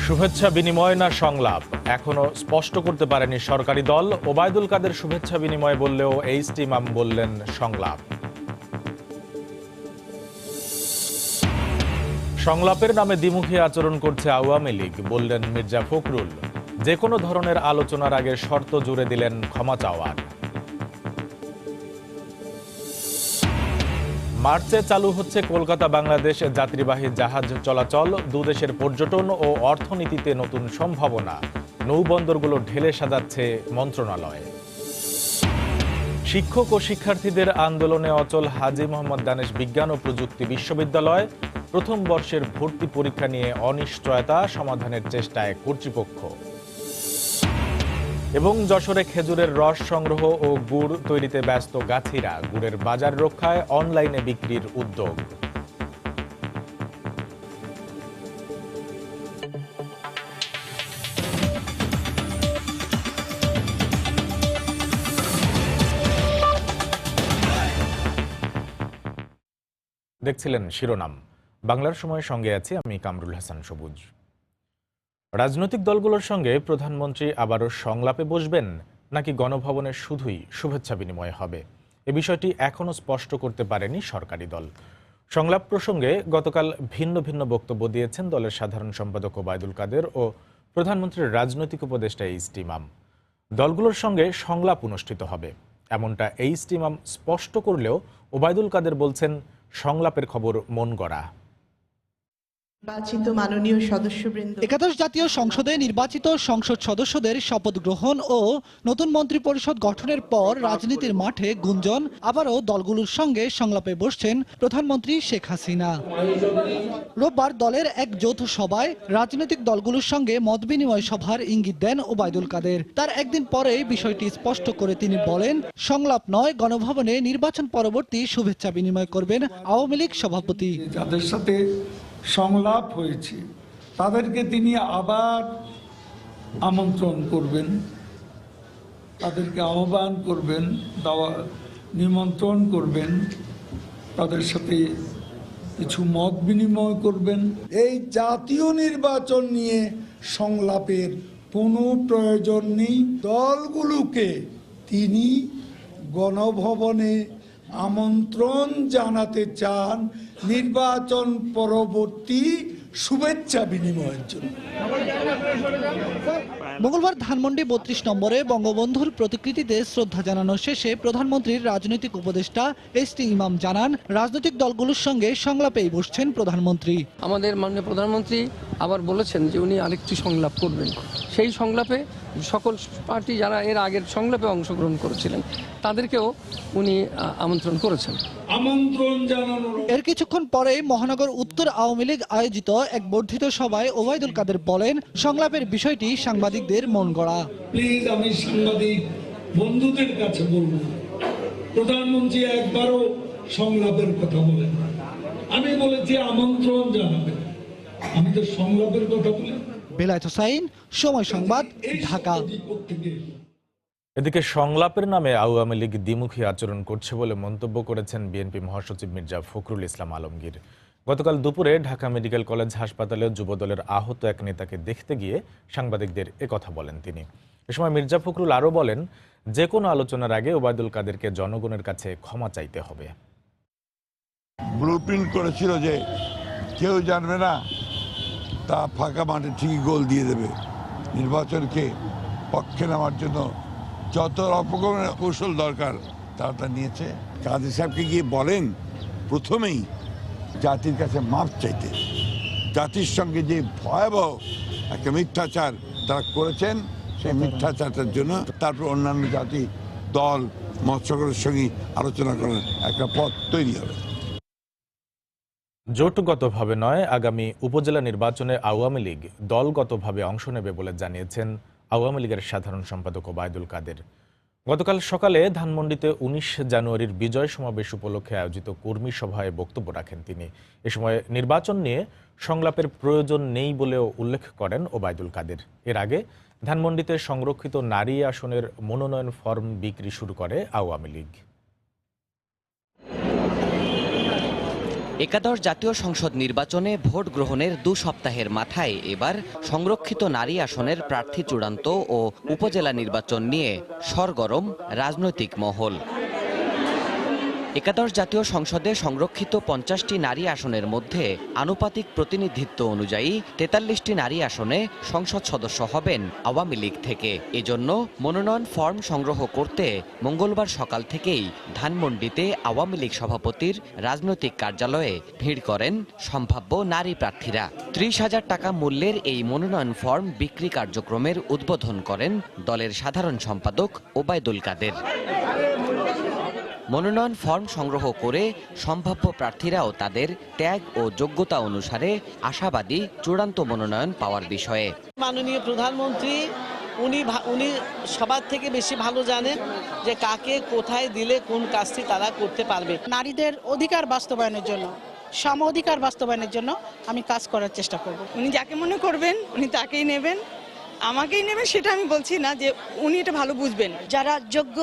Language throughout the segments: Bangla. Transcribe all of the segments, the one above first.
শুভেচ্ছা বিনিময় না সংলাপ এখনো স্পষ্ট করতে পারেনি সরকারি দল। ওবায়দুল কাদের শুভেচ্ছা বিনিময় বললেও এইচটি ইমাম বললেন সংলাপ। সংলাপের নামে দ্বিমুখী আচরণ করছে আওয়ামী লীগ, বললেন মির্জা ফখরুল। যে কোনো ধরনের আলোচনার আগে শর্ত জুড়ে দিলেন ক্ষমা চাওয়ার। মার্চে চালু হচ্ছে কলকাতা বাংলাদেশ যাত্রীবাহী জাহাজ চলাচল। দুদেশের পর্যটন ও অর্থনীতিতে নতুন সম্ভাবনা। নৌবন্দরগুলো ঢেলে সাজাচ্ছে মন্ত্রণালয়। শিক্ষক ও শিক্ষার্থীদের আন্দোলনে অচল হাজী মোহাম্মদ দানেশ বিজ্ঞান ও প্রযুক্তি বিশ্ববিদ্যালয়। প্রথম বর্ষের ভর্তি পরীক্ষা নিয়ে অনিশ্চয়তা, সমাধানের চেষ্টায় কর্তৃপক্ষ। এবং যশোরে খেজুরের রস সংগ্রহ ও গুড় তৈরিতে ব্যস্ত গাছিরা। গুড়ের বাজার রক্ষায় অনলাইনে বিক্রির উদ্যোগ। দেখছিলেন শিরোনাম। বাংলার সময় সঙ্গে আছি আমি কামরুল হাসান সবুজ। রাজনৈতিক দলগুলোর সঙ্গে প্রধানমন্ত্রী আবারও সংলাপে বসবেন, নাকি গণভবনে শুধুই শুভেচ্ছা বিনিময় হবে? এ বিষয়টি এখনও স্পষ্ট করতে পারেনি সরকারি দল। সংলাপ প্রসঙ্গে গতকাল ভিন্ন ভিন্ন বক্তব্য দিয়েছেন দলের সাধারণ সম্পাদক ওবায়দুল কাদের ও প্রধানমন্ত্রীর রাজনৈতিক উপদেষ্টা এইচটি ইমাম। দলগুলোর সঙ্গে সংলাপ অনুষ্ঠিত হবে এমনটা এইচটি ইমাম স্পষ্ট করলেও ওবায়দুল কাদের বলছেন সংলাপের খবর মন গড়া। মাননীয় সদস্যবৃন্দ, একাদশ জাতীয় সংসদে নির্বাচিত সংসদ সদস্যদের শপথ গ্রহণ ও নতুন মন্ত্রিপরিষদ গঠনের পর রাজনীতির মাঠে গুঞ্জন, আবারও দলগুলোর সঙ্গে সংলাপে বসছেন প্রধানমন্ত্রী শেখ হাসিনা। রোববার দলের এক যৌথ সভায় রাজনৈতিক দলগুলোর সঙ্গে মতবিনিময় সভার ইঙ্গিত দেন ওবায়দুল কাদের। তার একদিন পরে বিষয়টি স্পষ্ট করে তিনি বলেন, সংলাপ নয়, গণভবনে নির্বাচন পরবর্তী শুভেচ্ছা বিনিময় করবেন আওয়ামী লীগ সভাপতি। যাদের সাথে সংলাপ হয়েছে তাদেরকে তিনি আবার আমন্ত্রণ করবেন, তাদেরকে আহ্বান করবেন, নিমন্ত্রণ করবেন, তাদের সাথে কিছু মত বিনিময় করবেন। এই জাতীয় নির্বাচন নিয়ে সংলাপের কোনো প্রয়োজন নেই। দলগুলোকে তিনি গণভবনে আমন্ত্রণ জানাতে চান নির্বাচন পরবর্তী শুভেচ্ছা বিনিময়ের জন্য। মঙ্গলবার ধানমন্ডি ৩২ নম্বরে বঙ্গবন্ধুর প্রতিকৃতিতে শ্রদ্ধা জানানো শেষে প্রধানমন্ত্রীর রাজনৈতিক উপদেষ্টা এইচটি ইমাম জানান, রাজনৈতিক দলগুলোর সঙ্গে সংলাপেই বসছেন প্রধানমন্ত্রী। আমাদের মাননীয় প্রধানমন্ত্রী আবার বলেছেন যে উনি আরেকটি সংলাপ করবেন। সেই সংলাপে সকল পার্টি যারা এর আগের সংলাপে অংশগ্রহণ করেছিলেন তাদেরকেও উনি আমন্ত্রণ করেছেন। আমন্ত্রণ জানানো। এর কিছুক্ষণ পরে মহানগর উত্তর আওয়ামী লীগ আয়োজিত এক বর্ধিত সভায় ওবায়দুল কাদের বলেন, সংলাপের বিষয়টি সাংবাদিকদের মন গড়া। প্লিজ, আমি সাংবাদিক বন্ধুদের কাছে বলবো, প্রধানমন্ত্রী একবারও সংলাপের কথা বলেন। আমি বলেছি আমন্ত্রণ জানাবেন, আমি তো সংলাপের কথা বলি। বেলায়েত হোসাইন, সময় সংবাদ, ঢাকা। এদিকে সংলাপের নামে আওয়ামী লীগ দ্বিমুখী আচরণ করছে বলে মন্তব্য করেছেন বিএনপি মহাসচিব মির্জা ফখরুল ইসলাম আলমগীর। গতকাল দুপুরে ঢাকা মেডিকেল কলেজ হাসপাতালে যুবদলের আহত এক নেতাকে দেখতে গিয়ে সাংবাদিকদের একথা বলেন তিনি। এ সময় মির্জা ফখরুল আরও বলেন, যে কোনো আলোচনার আগে ওবায়দুল কাদেরকে জনগণের কাছে ক্ষমা চাইতে হবে। ব্লুপ্রিন্ট করেছিল যে কেউ জানবে না, তা ফাঁকা মাঠে ঠিকই গোল দিয়ে দেবে। নির্বাচনকে পক্ষে নেওয়ার জন্য যত অপকরণের কৌশল দরকার তারা তা নিয়েছে। কাজী সাহেবকে গিয়ে বলেন প্রথমেই জাতির কাছে মাপ চাইতে। জাতির সঙ্গে যে ভয়াবহ একটা মিথ্যাচার তারা করেছেন, সেই মিথ্যাচারটার জন্য তারপর অন্যান্য জাতি, দল, মৎস্যকরের সঙ্গে আলোচনা করার একটা পথ তৈরি হবে। জোটগতভাবে নয়, আগামী উপজেলা নির্বাচনে আওয়ামী লীগ দলগতভাবে অংশ নেবে বলে জানিয়েছেন আওয়ামী লীগের সাধারণ সম্পাদক ওবায়দুল কাদের। গতকাল সকালে ধানমন্ডিতে ১৯ জানুয়ারির বিজয় সমাবেশ উপলক্ষে আয়োজিত কর্মী সভায় বক্তব্য রাখেন তিনি। এ সময় নির্বাচন নিয়ে সংলাপের প্রয়োজন নেই বলেও উল্লেখ করেন ওবায়দুল কাদের। এর আগে ধানমন্ডিতে সংরক্ষিত নারী আসনের মনোনয়ন ফর্ম বিক্রি শুরু করে আওয়ামী লীগ। একাদশ জাতীয় সংসদ নির্বাচনে ভোট গ্রহণের 2 সপ্তাহের মাথায় এবার সংরক্ষিত নারী আসনের প্রার্থী চূড়ান্ত ও উপজেলা নির্বাচন নিয়ে সরগরম রাজনৈতিক মহল। একাদশ জাতীয় সংসদে সংরক্ষিত 50টি নারী আসনের মধ্যে আনুপাতিক প্রতিনিধিত্ব অনুযায়ী 43টি নারী আসনে সংসদ সদস্য হবেন আওয়ামী লীগ থেকে। এজন্য মনোনয়ন ফর্ম সংগ্রহ করতে মঙ্গলবার সকাল থেকেই ধানমন্ডিতে আওয়ামী লীগ সভাপতির রাজনৈতিক কার্যালয়ে ভিড় করেন সম্ভাব্য নারী প্রার্থীরা। 30,000 টাকা মূল্যের এই মনোনয়ন ফর্ম বিক্রি কার্যক্রমের উদ্বোধন করেন দলের সাধারণ সম্পাদক ওবায়দুল কাদের। মনোনয়ন ফর্ম সংগ্রহ করে সম্ভাব্য প্রার্থীরাও তাদের ত্যাগ ও যোগ্যতা অনুসারে আশাবাদী চূড়ান্ত মনোনয়ন পাওয়ার বিষয়ে। মাননীয় প্রধানমন্ত্রী উনি সবার থেকে বেশি ভালো জানেন যে কাকে কোথায় দিলে কোন কাজটি তারা করতে পারবে। নারীদের অধিকার বাস্তবায়নের জন্য, সম অধিকার বাস্তবায়নের জন্য আমি কাজ করার চেষ্টা করব। উনি যাকে মনে করবেন উনি তাকেই নেবেন, আমাকেই নেবেন সেটা আমি বলছি না, যে উনি এটা ভালো বুঝবেন। যারা যোগ্য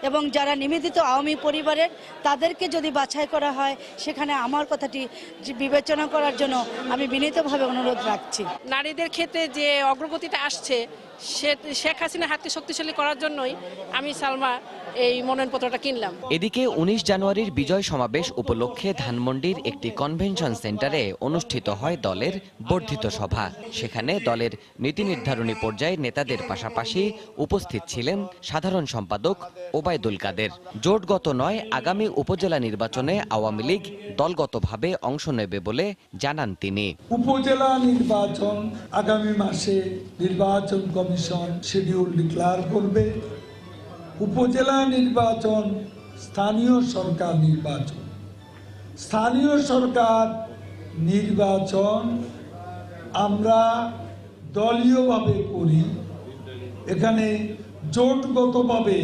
এবং যারা নিবেদিত আওয়ামী পরিবারের তাদেরকে যদি বাছাই করা হয়, সেখানে আমার কথাটি বিবেচনা করার জন্য আমি বিনীতভাবে অনুরোধ রাখছি। নারীদের ক্ষেত্রে যে অগ্রগতিটা আসছে শেখ হাসিনার হাতকে শক্তিশালী করার জন্যই আমি সালমা এই মনোনয়নপত্রটা কিনলাম। এদিকে 19 জানুয়ারির বিজয় সমাবেশ উপলক্ষে ধানমন্ডির একটি কনভেনশন সেন্টারে অনুষ্ঠিত হয় দলের বর্ধিত সভা। সেখানে দলের নীতি নির্ধারণী পর্যায়ের নেতাদের পাশাপাশি উপস্থিত ছিলেন সাধারণ সম্পাদক ওবায়দুল কাদের। জোটগত নয়, আগামী উপজেলা নির্বাচনে আওয়ামী লীগ দলগতভাবে অংশ নেবে বলে জানান তিনি। উপজেলা নির্বাচন আগামী মাসে নির্বাচন কমিশন শিডিউল ডিক্লেয়ার করবে। উপজেলা নির্বাচন স্থানীয় সরকার নির্বাচন, স্থানীয় সরকার নির্বাচন আমরা দলীয়ভাবে করি। এখানে জোটগতভাবে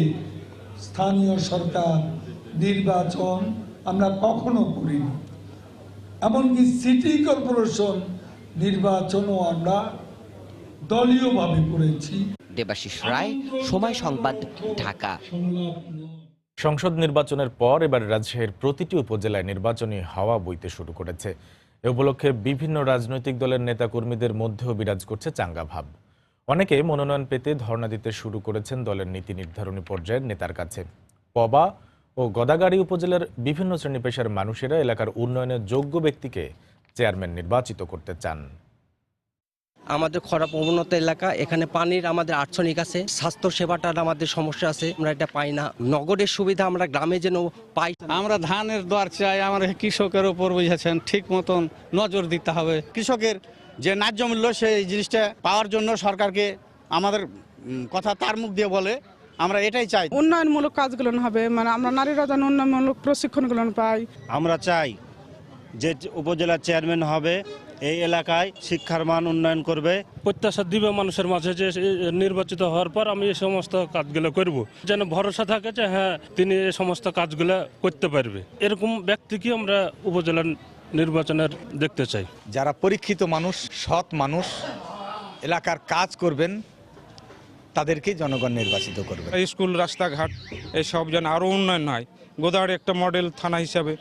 স্থানীয় সরকার নির্বাচন আমরা কখনো করিনি। এমনকি সিটি কর্পোরেশন নির্বাচনও আমরা দলীয়ভাবে করেছি। দেবাশিস রায়, সময় সংবাদ, ঢাকা। সংসদ নির্বাচনের পর এবার রাজশাহীর প্রতিটি উপজেলায় নির্বাচনী হাওয়া বইতে শুরু করেছে। এ উপলক্ষে বিভিন্ন রাজনৈতিক দলের নেতাকর্মীদের মধ্যেও বিরাজ করছে চাঙ্গা ভাব। অনেকে মনোনয়ন পেতে ধর্ণা দিতে শুরু করেছেন দলের নীতি নির্ধারণী পর্যায়ের নেতার কাছে। পবা ও গদাগাড়ী উপজেলার বিভিন্ন শ্রেণী পেশার মানুষেরা এলাকার উন্নয়নের যোগ্য ব্যক্তিকে চেয়ারম্যান নির্বাচিত করতে চান। আমাদের খরা প্রবণত এলাকা, এখানে পানির আমাদের আর্সেনিক আছে, স্বাস্থ্য সেবাটার আমাদের সমস্যা আছে, আমরা এটা পাই না। নগরের সুবিধা আমরা গ্রামে যেন পাই। আমরা ধানের দর চাই, আমরা কৃষকের উপর বুঝেছেন ঠিক মতন নজর দিতে হবে। কৃষকের যে ন্যায্য মূল্য সেই জিনিসটা পাওয়ার জন্য সরকারকে আমাদের কথা তার মুখ দিয়ে বলে আমরা এটাই চাই। উন্নয়নমূলক কাজগুলো হবে, মানে আমরা নারীরা যেন উন্নয়নমূলক প্রশিক্ষণগুলো পাই। আমরা চাই যে উপজেলা চেয়ারম্যান হবে এই এলাকায় শিক্ষার মান উন্নয়ন করবে। প্রত্যাশা দিবে মানুষের মাঝে যে নির্বাচিত হওয়ার পর আমি এই সমস্ত কাজগুলো করব, যেন ভরসা থাকে যে হ্যাঁ তিনি এই সমস্ত কাজগুলো করতে পারবে। এরকম ব্যক্তিকে আমরা উপজেলা নির্বাচনের দেখতে চাই। যারা পরীক্ষিত মানুষ, সৎ মানুষ, এলাকার কাজ করবেন, তাদেরকে জনগণ নির্বাচিত করবে। স্কুল, রাস্তাঘাট এসব যেন আরও উন্নয়ন হয়। গোদাগাড়ী একটা মডেল থানা হিসাবে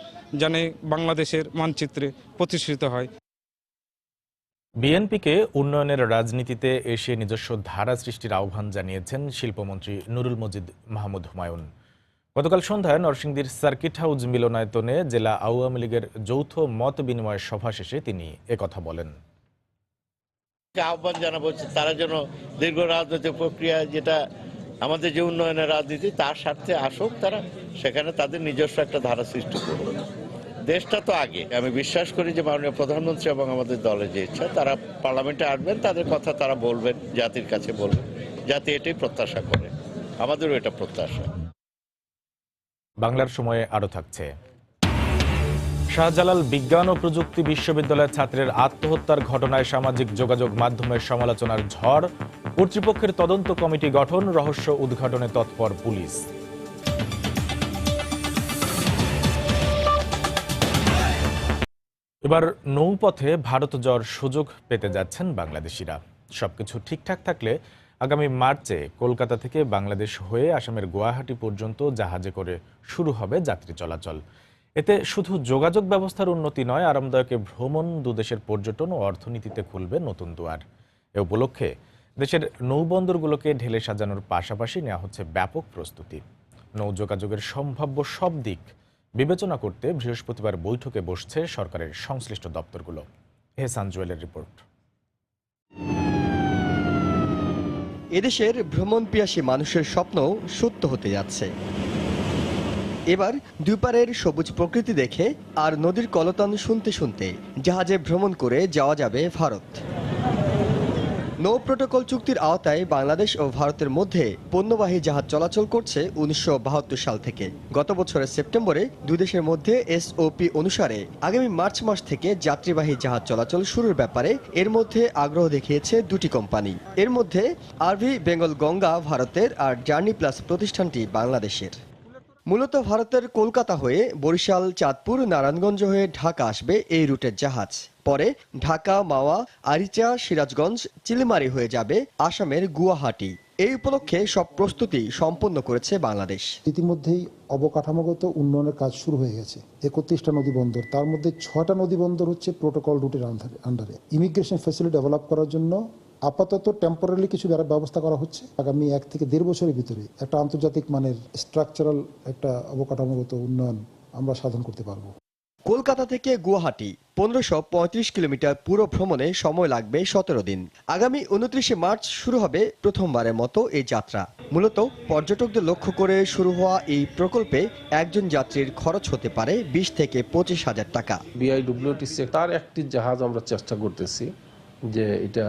যেন বাংলাদেশের মানচিত্রে প্রতিষ্ঠিত হয়। বিএনপিকে উন্নয়নের রাজনীতিতে এসে নিজস্ব ধারা সৃষ্টির আহ্বান জানিয়েছেন শিল্পমন্ত্রী নুরুল মজিদ মাহমুদ হুমায়ুন। গতকাল সন্ধ্যায় নরসিংদীর সার্কিট হাউস মিলনায়তনে জেলা আওয়ামী লীগের যৌথ মত বিনিময় সভা শেষে তিনি একথা বলেন। আহ্বান জানাবো তারা যেন দীর্ঘ রাজনৈতিক প্রক্রিয়া, যেটা আমাদের যে উন্নয়নের রাজনীতি তার স্বার্থে আসুক, তারা সেখানে তাদের নিজস্ব একটা ধারা সৃষ্টি করবে। দেশটা তো আগে। আমি বিশ্বাস করি যে মাননীয় প্রধানমন্ত্রী এবং আমাদের দলের যে ইচ্ছা, তারা পার্লামেন্টে আসবেন, তাদের কথা তারা বলবেন, জাতির কাছে বলবেন, জাতি এটাই প্রত্যাশা করে, আমাদেরও এটা প্রত্যাশা। বাংলার সময়ে আরও থাকছে। শাহজালাল বিজ্ঞান ও প্রযুক্তি বিশ্ববিদ্যালয়ের ছাত্রের আত্মহত্যার ঘটনায় সামাজিক যোগাযোগ মাধ্যমের সমালোচনার ঝড়, কর্তৃপক্ষের তদন্ত কমিটি গঠন, রহস্য উদ্ঘাটনে তৎপর পুলিশ। এবার নৌপথে ভারত যাওয়ার সুযোগ পেতে যাচ্ছেন বাংলাদেশিরা। সবকিছু ঠিকঠাক থাকলে আগামী মার্চে কলকাতা থেকে বাংলাদেশ হয়ে আসামের গুয়াহাটি পর্যন্ত জাহাজে করে শুরু হবে যাত্রী চলাচল। এতে শুধু যোগাযোগ ব্যবস্থার উন্নতি নয়, আরামদায়ক ভ্রমণ দুদেশের পর্যটন ও অর্থনীতিতে খুলবে নতুন দুয়ার। এ উপলক্ষে দেশের নৌবন্দরগুলোকে ঢেলে সাজানোর পাশাপাশি নেওয়া হচ্ছে ব্যাপক প্রস্তুতি। নৌ যোগাযোগের সম্ভাব্য সব দিক বিবেচনা করতে বৃহস্পতিবার বৈঠকে বসছে সরকারের সংশ্লিষ্ট দপ্তরগুলো। এহসান জুয়েলের রিপোর্ট। এদেশের ভ্রমণ পিয়াসী মানুষের স্বপ্ন সত্য হতে যাচ্ছে। এবার দুপারের সবুজ প্রকৃতি দেখে আর নদীর কলতান শুনতে শুনতে জাহাজে ভ্রমণ করে যাওয়া যাবে ভারত। নৌ প্রোটোকল চুক্তির আওতায় বাংলাদেশ ও ভারতের মধ্যে পণ্যবাহী জাহাজ চলাচল করছে 1972 সাল থেকে। গত বছরের সেপ্টেম্বরে দুই দেশের মধ্যে এসওপি অনুসারে আগামী মার্চ মাস থেকে যাত্রীবাহী জাহাজ চলাচল শুরুর ব্যাপারে এর মধ্যে আগ্রহ দেখিয়েছে দুটি কোম্পানি। এর মধ্যে আরভি বেঙ্গল গঙ্গা ভারতের আর জার্নি প্লাস প্রতিষ্ঠানটি বাংলাদেশের। মূলত ভারতের কলকাতা হয়ে বরিশাল, চাঁদপুর, নারায়ণগঞ্জ হয়ে ঢাকা আসবে এই রুটের জাহাজ। পরে ঢাকা, মাওয়া, আরিচা, সিরাজগঞ্জ, চিলমারি হয়ে যাবে আসামের গুয়াহাটি। এই উপলক্ষে সব প্রস্তুতি সম্পন্ন করেছে বাংলাদেশ। ইতিমধ্যেই অবকাঠামোগত উন্নয়নের কাজ শুরু হয়ে গেছে। 31টা নদী বন্দর, তার মধ্যে 6টা নদী বন্দর হচ্ছে প্রোটোকল রুটের আন্ডারে। ইমিগ্রেশন ফ্যাসিলিটি ডেভেলপ করার জন্য আপাতত টেম্পোরারি কিছু ব্যবস্থা করা হচ্ছে। আগামী 1 থেকে 1.5 বছরের ভিতরে একটা আন্তর্জাতিক মানের স্ট্রাকচারাল একটা অবকাঠামোগত উন্নয়ন আমরা সাধন করতে পারবো। কলকাতা থেকে গুয়াহাটি 1535 কিলোমিটার পুরো ভ্রমণে সময় লাগবে 17 দিন। আগামী 29 মার্চ শুরু হবে প্রথমবারের মতো এই যাত্রা। মূলত পর্যটকদের লক্ষ্য করে শুরু হওয়া এই প্রকল্পে একজন যাত্রীর খরচ হতে পারে 20 থেকে 25,000 টাকা। বিআইডব্লিউটিসি তার একটি জাহাজ আমরা চেষ্টা করতেছি যে এটা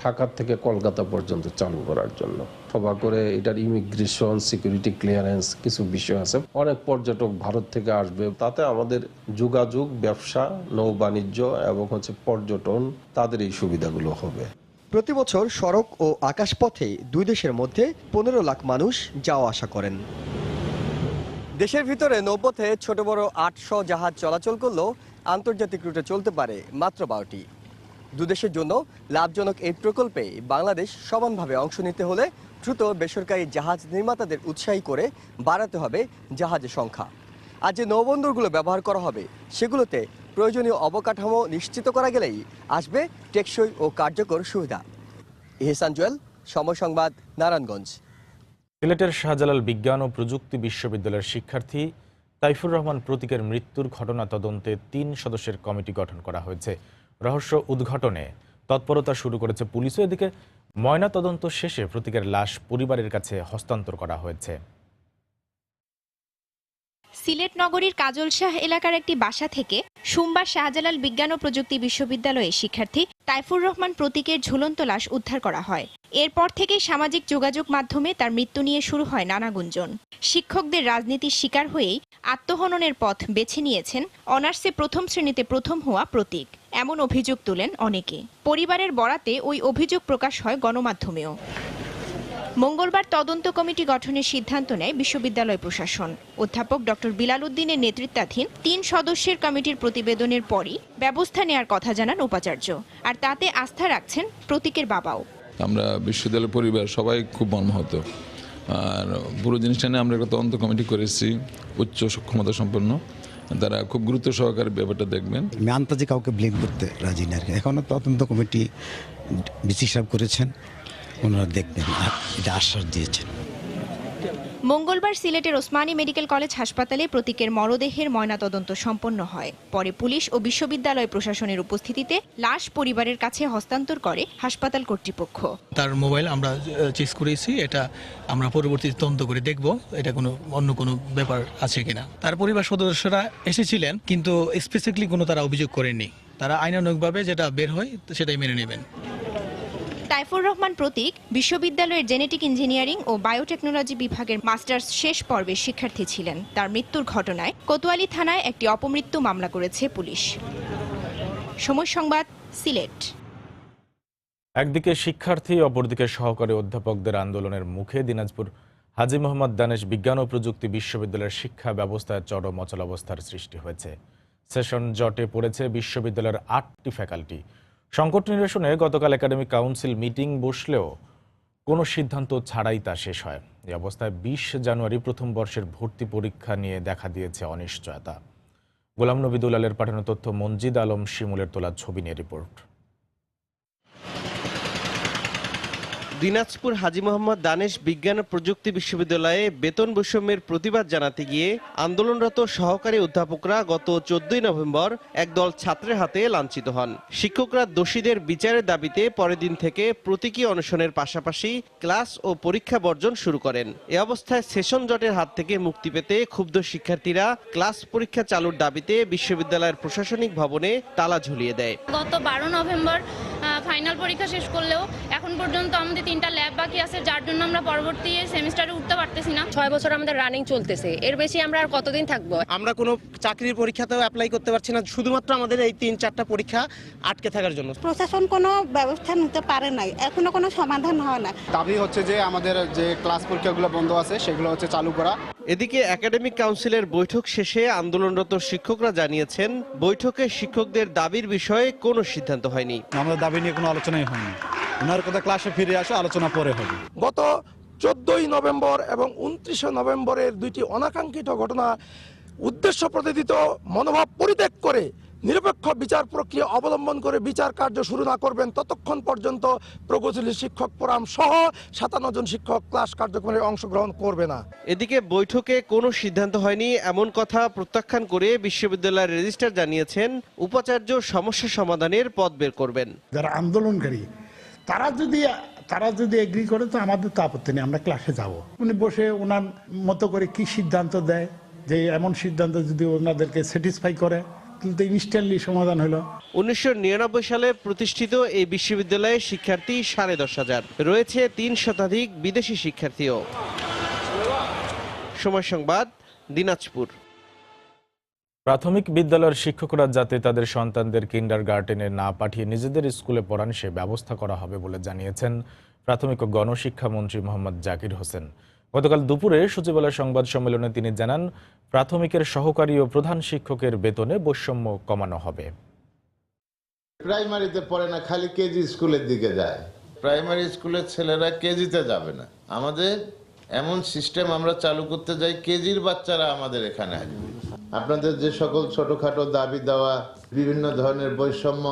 ঢাকা থেকে কলকাতা পর্যন্ত চালু করার জন্য। সভা করে এটার ইমিগ্রেশন, সিকিউরিটি ক্লিয়ারেন্স কিছু বিষয় আছে। অনেক পর্যটক ভারত থেকে আসবে, তাতে আমাদের যোগাযোগ, ব্যবসা, নৌ বাণিজ্য এবং পর্যটন তাদের এই সুবিধাগুলো হবে। প্রতি বছর সড়ক ও আকাশপথে দুই দেশের মধ্যে 15 লাখ মানুষ যাওয়া আসা করেন। দেশের ভিতরে নৌপথে ছোট বড় 800 জাহাজ চলাচল করলেও আন্তর্জাতিক রুটে চলতে পারে মাত্র 12টি। দুদেশের জন্য লাভজনক এই প্রকল্পে বাংলাদেশ সমানভাবে অংশ নিতে হলে দ্রুত বেসরকারি জাহাজ নির্মাতাদের উৎসাহী করে বাড়াতে হবে জাহাজের সংখ্যা। আর যে নৌবন্দরগুলো ব্যবহার করা হবে সেগুলোতে প্রয়োজনীয় অবকাঠামো নিশ্চিত করা গেলেই আসবে টেকসই ও কার্যকর সুবিধা। এহসান জুয়েল, সময় সংবাদ, নারায়ণগঞ্জ। সিলেটের শাহজালাল বিজ্ঞান ও প্রযুক্তি বিশ্ববিদ্যালয়ের শিক্ষার্থী তাইফুর রহমান প্রতীকের মৃত্যুর ঘটনা তদন্তে 3 সদস্যের কমিটি গঠন করা হয়েছে। রহস্য উদ্ঘাটনে তৎপরতা শুরু করেছে পুলিশও। এদিকে ময়না তদন্ত শেষে প্রতীকের লাশ পরিবারের কাছে হস্তান্তর করা হয়েছে। সিলেট নগরীর কাজল শাহ এলাকার একটি বাসা থেকে সোমবার শাহজালাল বিজ্ঞান ও প্রযুক্তি বিশ্ববিদ্যালয়ের শিক্ষার্থী তাইফুর রহমান প্রতীকের ঝুলন্ত লাশ উদ্ধার করা হয়। এরপর থেকেই সামাজিক যোগাযোগ মাধ্যমে তার মৃত্যু নিয়ে শুরু হয় নানা গুঞ্জন। শিক্ষকদের রাজনীতির শিকার হয়েই আত্মহননের পথ বেছে নিয়েছেন অনার্সে প্রথম শ্রেণীতে প্রথম হওয়া প্রতীক, এমন অভিযোগ তোলেন অনেকে। পরিবারের বরাতে ওই অভিযোগ প্রকাশ হয় গণমাধ্যমেও। মঙ্গলবার তদন্ত কমিটি গঠনের সিদ্ধান্ত নেয় বিশ্ববিদ্যালয় প্রশাসন। অধ্যাপক ডক্টর বিলাল উদ্দিনের নেতৃত্বাধীন 3 সদস্যের কমিটির প্রতিবেদনের পরই ব্যবস্থা নেওয়ার কথা জানান উপাচার্য। আর তাতে আস্থা রাখছেন প্রতীকের বাবাও। আমরা বিশ্ববিদ্যালয় পরিবার সবাই খুব মর্মাহত। আর পুরো জিনিসটা নিয়ে আমরা একটা তদন্ত কমিটি করেছি, উচ্চ সক্ষমতা সম্পন্ন। তারা খুব গুরুত্ব সহকারে ব্যাপারটা দেখবেন। আমি আন্তাজে কাউকে ব্লেম করতে রাজি না। এখনও তদন্ত কমিটি বিসি সাহেব করেছেন, ওনারা দেখবেন, এটা আশ্বাস দিয়েছেন। মঙ্গলবার সিলেটের ওসমানী মেডিকেল কলেজ হাসপাতালে প্রতীকের মরদেহের ময়নাতদন্ত সম্পন্ন হয়। পরে পুলিশ ও বিশ্ববিদ্যালয় প্রশাসনের উপস্থিতিতে লাশ পরিবারের কাছে হস্তান্তর করে হাসপাতাল কর্তৃপক্ষ। তার মোবাইল আমরা চেক করেছি, এটা আমরা পরবর্তীতে তদন্ত করে দেখব এটা অন্য কোনো ব্যাপার আছে কিনা। তার পরিবার সদস্যরা এসেছিলেন, কিন্তু স্পেসিফিকলি কোনো তারা অভিযোগ করেননি। তারা আইনানুগভাবে যেটা বের হয় সেটাই মেনে নেবেন। তাইফুর রহমান প্রতীক বিশ্ববিদ্যালয়ের জেনেটিক ইঞ্জিনিয়ারিং ও বায়োটেকনোলজি বিভাগের মাস্টার্স শেষ পর্বের শিক্ষার্থী ছিলেন। তার মৃত্যুর ঘটনায় কোতোয়ালি থানায় একটি অপমৃত্যু মামলা করেছে পুলিশ। সময় সংবাদ, সিলেট। একদিকে শিক্ষার্থী, অপরদিকে সহকারী অধ্যাপকদের আন্দোলনের মুখে দিনাজপুর হাজী মোহাম্মদ দানেশ বিজ্ঞান ও প্রযুক্তি বিশ্ববিদ্যালয়ের শিক্ষা ব্যবস্থায় চরম অচলাবস্থার সৃষ্টি হয়েছে। সেশন জটে পড়েছে বিশ্ববিদ্যালয়ের 8টি ফ্যাকাল্টি। সংকট নিরসনে গতকাল একাডেমিক কাউন্সিল মিটিং বসলেও কোনো সিদ্ধান্ত ছাড়াই তা শেষ হয়। এই অবস্থায় 20 জানুয়ারি প্রথম বর্ষের ভর্তি পরীক্ষা নিয়ে দেখা দিয়েছে অনিশ্চয়তা। গোলাম নবী দুলালের পাঠানো তথ্য, মনজিদ আলম শিমুলের তোলা ছবি নিয়ে রিপোর্ট। দিনাজপুর হাজী মোহাম্মদ দানেশ বিজ্ঞান ও প্রযুক্তি বিশ্ববিদ্যালয়ে বেতন বৈষম্যের প্রতিবাদ জানাতে গিয়ে আন্দোলনরত সহকারী অধ্যাপকরা গত 14 নভেম্বর একদল ছাত্রের হাতে লাঞ্ছিত হন। শিক্ষকরা দোষীদের বিচারের দাবিতে পরের দিন থেকে প্রতীকী অনশনের পাশাপাশি ক্লাস ও পরীক্ষা বর্জন শুরু করেন। এ অবস্থায় সেশন জটের হাত থেকে মুক্তি পেতে ক্ষুব্ধ শিক্ষার্থীরা ক্লাস পরীক্ষা চালুর দাবিতে বিশ্ববিদ্যালয়ের প্রশাসনিক ভবনে তালা ঝুলিয়ে দেয়। গত 12 নভেম্বর ফাইনাল পরীক্ষা শেষ করলেও এখন পর্যন্ত আমাদের 3টা ল্যাব বাকি আছে, যার জন্য আমরা পরবর্তী সেমিস্টারে উঠতে পারতেছি না। 6 বছর আমাদের রানিং চলতেছে, এর বেশি আমরা আর কতদিন থাকবো? আমরা কোনো চাকরির পরীক্ষাতেও অ্যাপ্লাই করতে পারছি না, শুধুমাত্র আমাদের এই 3-4টা পরীক্ষা আটকে থাকার জন্য। প্রশাসন কোনো ব্যবস্থা নিতে পারে নাই, এখনো কোনো সমাধান হয় না। দাবি হচ্ছে যে আমাদের যে ক্লাস পরীক্ষাগুলো বন্ধ আছে সেগুলো হচ্ছে চালু করা। এদিকে একাডেমিক কাউন্সিলের বৈঠক শেষে আন্দোলনরত শিক্ষকরা জানিয়েছেন, বৈঠকে শিক্ষকদের দাবির বিষয়ে কোনো সিদ্ধান্ত হয়নি। আমাদের দাবি নিয়ে কোনো আলোচনাই হয়নি, ওনার কথা ক্লাসে ফিরে আসে, আলোচনা পরে হবে। গত 14 নভেম্বর এবং 29 নভেম্বরের দুইটি অনাকাঙ্ক্ষিত ঘটনা উদ্দেশ্য প্রণোদিত মনোভাব পরিত্যাগ করে নিরপেক্ষ বিচার প্রক্রিয়া অবলম্বন করে বিচার কার্য শুরু না করবেন ততক্ষণ পর্যন্ত প্রগতিশীল শিক্ষক ফোরাম সহ 57 জন শিক্ষক ক্লাস কার্যক্রমে অংশগ্রহণ করবে না। এদিকে বৈঠকে কোনো সিদ্ধান্ত হয়নি এমন কথা প্রত্যাখ্যান করে বিশ্ববিদ্যালয়ের রেজিস্ট্রার জানিয়েছেন, উপাচার্য সমস্যা সমাধানের পথ বের করবেন। যারা আন্দোলনকারী তারা যদি এগ্রি করে তো আমাদের তো আপত্তি নেই, আমরা ক্লাসে যাব। উনি বসে ওনার মতো করে কি সিদ্ধান্ত দেয়, যে এমন সিদ্ধান্ত যদি ওনাদেরকে স্যাটিসফাই করে কিন্তু ইনস্ট্যান্টলি সমাধান হলো। 1999 সালে প্রতিষ্ঠিত এই বিশ্ববিদ্যালয়ে শিক্ষার্থী 10,500 রয়েছে 3 শতাধিক বিদেশি শিক্ষার্থীও। সময় সংবাদ, দিনাজপুর। প্রাথমিক বিদ্যালয়ের শিক্ষকরা যাতে তাদের সন্তানদের কিন্ডারগার্টেনে না পাঠিয়ে নিজেদের স্কুলে পড়ান সে ব্যবস্থা করা হবে বলে জানিয়েছেন প্রাথমিক ও গণশিক্ষা মন্ত্রী মোহাম্মদ জাকির হোসেন। গতকাল দুপুরে সচিবালয় সংবাদ সম্মেলনে তিনি জানান, প্রাথমিকের সহকারী ও প্রধান শিক্ষকের বেতনে বৈষম্য কমানো হবে। প্রাইমারিতে পড়ে না, খালি কেজি স্কুলের দিকে যায়। প্রাইমারি স্কুলের ছেলেরা কেজিতে যাবে না। আমাদের এমন সিস্টেম আমরা চালু করতে যাই, কেজির বাচ্চারা আমাদের এখানে আসবে। আপনাদের যে সকল ছোটখাটো দাবি দেওয়া, বিভিন্ন ধরনের বৈষম্য,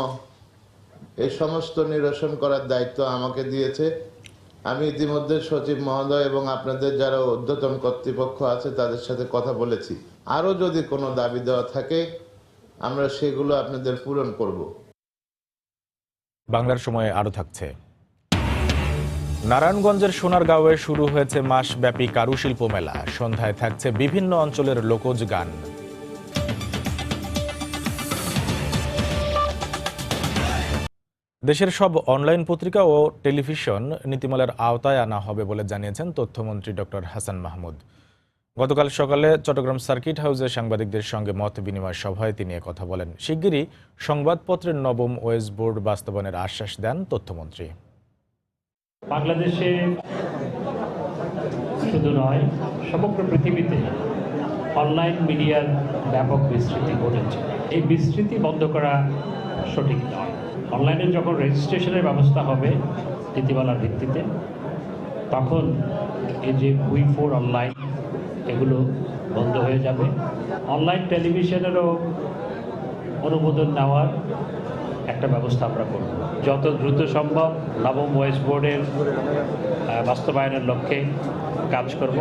এই সমস্ত নিরসন করার দায়িত্ব আমাকে দিয়েছে। আমি ইতিমধ্যে সচিব মহোদয় এবং আপনাদের যারা ঊর্ধ্বতন কর্তৃপক্ষ আছে তাদের সাথে কথা বলেছি। আরও যদি কোনো দাবি দেওয়া থাকে আমরা সেগুলো আপনাদের পূরণ করব। বাংলার সময়ে আরও থাকছে। নারায়ণগঞ্জের সোনারগাঁওয়ে শুরু হয়েছে মাসব্যাপী কারুশিল্প মেলা। সন্ধ্যায় থাকছে বিভিন্ন অঞ্চলের লোকজ গান। দেশের সব অনলাইন পত্রিকা ও টেলিভিশন নীতিমালার আওতায় আনা হবে বলে জানিয়েছেন তথ্যমন্ত্রী ডক্টর হাসান মাহমুদ। গতকাল সকালে চট্টগ্রাম সার্কিট হাউসে সাংবাদিকদের সঙ্গে মত বিনিময় সভায় তিনি কথা বলেন। শিগগিরই সংবাদপত্রের নবম ওয়েজ বোর্ড বাস্তবায়নের আশ্বাস দেন তথ্যমন্ত্রী। বাংলাদেশে শুধু নয়, সমগ্র পৃথিবীতে অনলাইন মিডিয়ার ব্যাপক বিস্তৃতি ঘটেছে। এই বিস্তৃতি বন্ধ করা সঠিক নয়। অনলাইনে যখন রেজিস্ট্রেশনের ব্যবস্থা হবে নীতিমালার ভিত্তিতে, তখন এই যে উই4 অনলাইন এগুলো বন্ধ হয়ে যাবে। অনলাইন টেলিভিশনেরও অনুমোদন নেওয়ার একটা ব্যবস্থা আমরা করব। যত দ্রুত সম্ভব নবম ওয়েজ বোর্ডের বাস্তবায়নের লক্ষ্যে কাজ করব।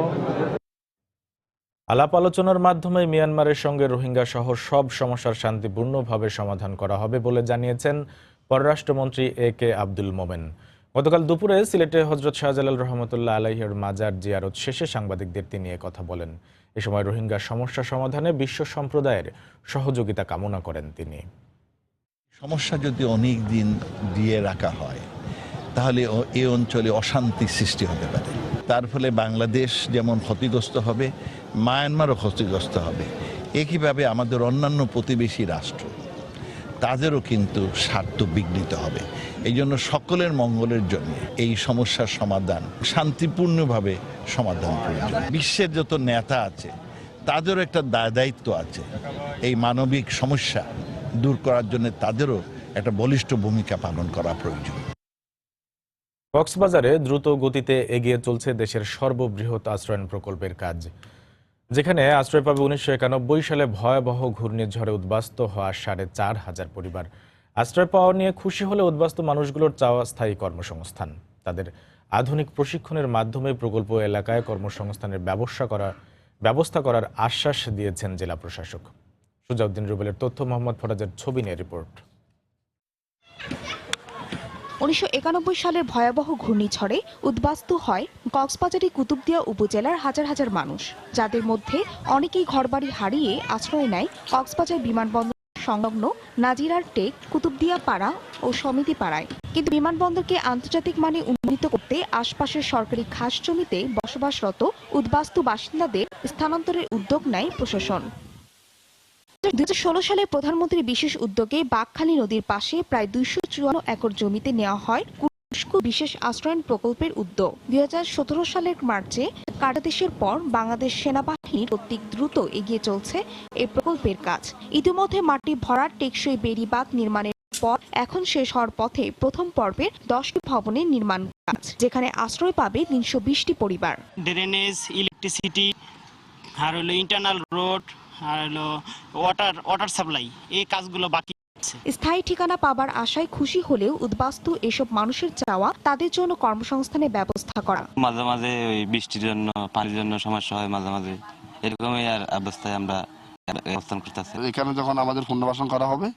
আলাপ আলোচনার মাধ্যমে মিয়ানমারের সঙ্গে রোহিঙ্গা সহ সব সমস্যার শান্তিপূর্ণভাবে সমাধান করা হবে বলে জানিয়েছেন পররাষ্ট্রমন্ত্রী AK আব্দুল মোমেন। গতকাল দুপুরে সিলেটে হযরত শাহজালাল রহমতুল্লাহ আলাইহির মাজার জিয়ারত শেষে সাংবাদিকদের তিনি কথা বলেন। এ সময় রোহিঙ্গা সমস্যা সমাধানে বিশ্ব সম্প্রদায়ের সহযোগিতা কামনা করেন তিনি। সমস্যা যদি অনেক দিন দিয়ে রাখা হয় তাহলে এই অঞ্চলে অশান্তি সৃষ্টি হতে পারে। তার ফলে বাংলাদেশ যেমন ক্ষতিগ্রস্ত হবে, মায়ানমারও ক্ষতিগ্রস্ত হবে। একইভাবে আমাদের অন্যান্য প্রতিবেশী রাষ্ট্র, তাদেরও কিন্তু স্বার্থ বিঘ্নিত হবে। এই জন্য সকলের মঙ্গলের জন্য এই সমস্যার সমাধান শান্তিপূর্ণভাবে সমাধান প্রয়োজন। বিশ্বের যত নেতা আছে তাদেরও একটা দায়িত্ব আছে, এই মানবিক সমস্যা দূর করার জন্য তাদেরও একটা বলিষ্ঠ ভূমিকা পালন করা প্রয়োজন। কক্সবাজারে দ্রুত গতিতে এগিয়ে চলছে দেশের সর্ববৃহৎ আশ্রয়ণ প্রকল্পের কাজ, যেখানে আশ্রয় পাবে 1991 সালে ভয়াবহ ঘূর্ণিঝড়ে উদ্বাস্তু হওয়া 4,500 পরিবার। আশ্রয় পাওয়া নিয়ে খুশি হলে উদ্বাস্তু মানুষগুলোর চাওয়া স্থায়ী কর্মসংস্থান। তাদের আধুনিক প্রশিক্ষণের মাধ্যমে প্রকল্প এলাকায় কর্মসংস্থানের ব্যবস্থা করার আশ্বাস দিয়েছেন জেলা প্রশাসক। সুজাউদ্দিন রুবেলের তথ্য, মোহাম্মদ ফরাজের ছবি নিয়ে রিপোর্ট। 1991 সালের ভয়াবহ ঘূর্ণিঝড়ে উদ্বাস্তু হয় কক্সবাজারের কুতুবদিয়া উপজেলার হাজার হাজার মানুষ, যাদের মধ্যে অনেকেই ঘরবাড়ি হারিয়ে আশ্রয় নেয় কক্সবাজার বিমানবন্দর সংলগ্ন নাজিরার টেক, কুতুবদিয়া পাড়া ও সমিতি পাড়ায়। কিন্তু বিমানবন্দরকে আন্তর্জাতিক মানে উন্নীত করতে আশপাশের সরকারি খাস জমিতে বসবাসরত উদ্বাস্তু বাসিন্দাদের স্থানান্তরের উদ্যোগ নেয় প্রশাসন। 2016 সালে প্রধানমন্ত্রীর বিশেষ উদ্যোগে বাঘখালী নদীর পাশে প্রায় 254 একর জমিতে নেওয়া হয় কুরুস্কু বিশেষ আশ্রয়ণ প্রকল্পের উদ্যোগ। 2017 সালের মার্চে কাটাদেশের পর বাংলাদেশ সেনাবাহিনীর কর্তৃক দ্রুত এগিয়ে চলছে এই প্রকল্পের কাজ। ইতিমধ্যে মাটি ভরাট টেকসই বেড়িবাঁধ নির্মাণের পর এখন শেষ হওয়ার পথে প্রথম পর্বের 10টি ভবনের নির্মাণ কাজ, যেখানে আশ্রয় পাবে 320টি পরিবার। ড্রেনেজ, ইলেকট্রিসিটি, আর হলো ইন্টারনাল রোড, আর হলো ওয়াটার সাপ্লাই, এই কাজগুলো বাকি আছে। স্থায়ী ঠিকানা পাবার আশায় খুশি হলেও উদ্বাস্তু এসব মানুষের চাওয়া তাদের জন্য কর্মসংস্থানের ব্যবস্থা করা। মাঝে মাঝে ওই বৃষ্টির জন্য, পানির জন্য সমস্যা হয়, মাঝে মাঝে এরকমই আর অবস্থায় আমরা অবস্থান করতেছি। এখানে যখন আমাদের পুনর্বাসন করা হবে,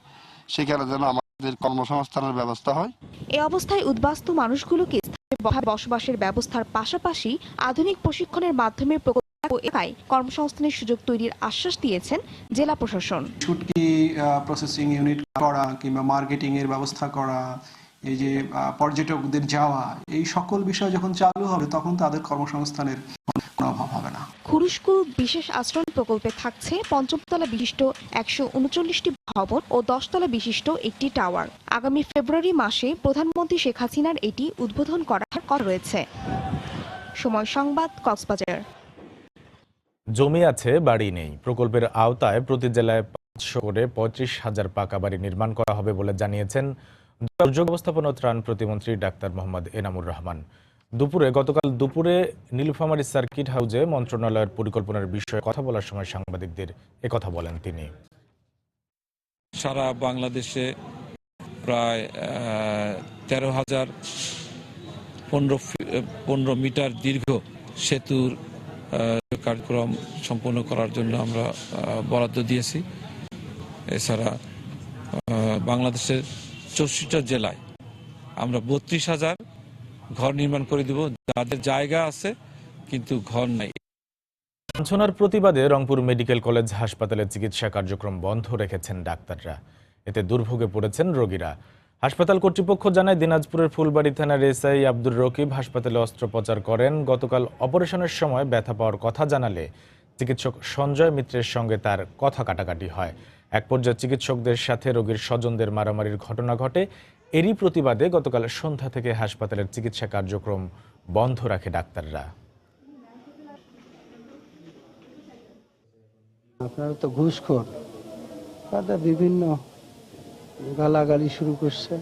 সেখানে যেন আমাদের কর্মসংস্থানের ব্যবস্থা হয়। এই অবস্থায় উদ্বাস্তু মানুষগুলোকে স্থায়ী বসবাসের ব্যবস্থার পাশাপাশি আধুনিক প্রশিক্ষণের মাধ্যমে এলাকায় কর্মসংস্থানের সুযোগ তৈরির আশ্বাস দিয়েছেন জেলা প্রশাসন। শুটকি প্রসেসিং ইউনিট করা কিংবা মার্কেটিং এর ব্যবস্থা করা, এই যে পর্যটকদের যাওয়া, এই সকল বিষয় যখন চালু হবে তখন তাদের কর্মসংস্থানের কোনো অভাব হবে না। কুরুস্কু বিশেষ আশ্রয়ণ প্রকল্পে থাকছে ৫ম তলা বিশিষ্ট 139টি ভবন ও 10 তলা বিশিষ্ট একটি টাওয়ার। আগামী ফেব্রুয়ারি মাসে প্রধানমন্ত্রী শেখ হাসিনার এটি উদ্বোধন করার কথা রয়েছে। সময় সংবাদ, কক্সবাজার। জমি আছে, বাড়ি নেই। প্রকল্পের আওতায় প্রতি জেলায় 500 করে 35,000 পাকা বাড়ি নির্মাণ করা হবে বলে জানিয়েছেন দুর্যোগ ব্যবস্থাপনা ও ত্রাণ প্রতিমন্ত্রী ডাক্তার মোহাম্মদ এনামুর রহমান। গতকাল দুপুরে নীলফামারী সার্কিট হাউসে মন্ত্রণালয়ের পরিকল্পনার বিষয়ে কথা বলার সময় সাংবাদিকদের একথা বলেন তিনি। সারা বাংলাদেশে প্রায় 13,000 15 মিটার দীর্ঘ সেতুর কার্যক্রম সম্পন্ন করার জন্য আমরা বরাদ্দ দিয়েছি। এছাড়া বাংলাদেশের 64টা জেলায় আমরা 32,000 ঘর নির্মাণ করে দেব, যাদের জায়গা আছে কিন্তু ঘর নাই। লাঞ্ছনার প্রতিবাদে রংপুর মেডিকেল কলেজ হাসপাতালে চিকিৎসা কার্যক্রম বন্ধ রেখেছেন ডাক্তাররা। এতে দুর্ভোগে পড়েছেন রোগীরা। হাসপাতাল কর্তৃপক্ষ জানায়, দিনাজপুরের ফুলবাড়ি থানার এসআই আব্দুর রকিব হাসপাতালে অস্ত্রোপচার করেন। গতকাল অপারেশনের সময় ব্যথা পাওয়ার কথা জানালে চিকিৎসক সঞ্জয় মিত্রের সঙ্গে তার কথা কাটাকাটি হয়। এক পর্যায়ে চিকিৎসকদের সাথে রোগীর স্বজনদের মারামারির ঘটনা ঘটে। এরই প্রতিবাদে গতকাল সন্ধ্যা থেকে হাসপাতালের চিকিৎসা কার্যক্রম বন্ধ রাখে ডাক্তাররা। আপনারা তো ঘুষখোর, তাদের বিভিন্ন গালাগালি শুরু করছে,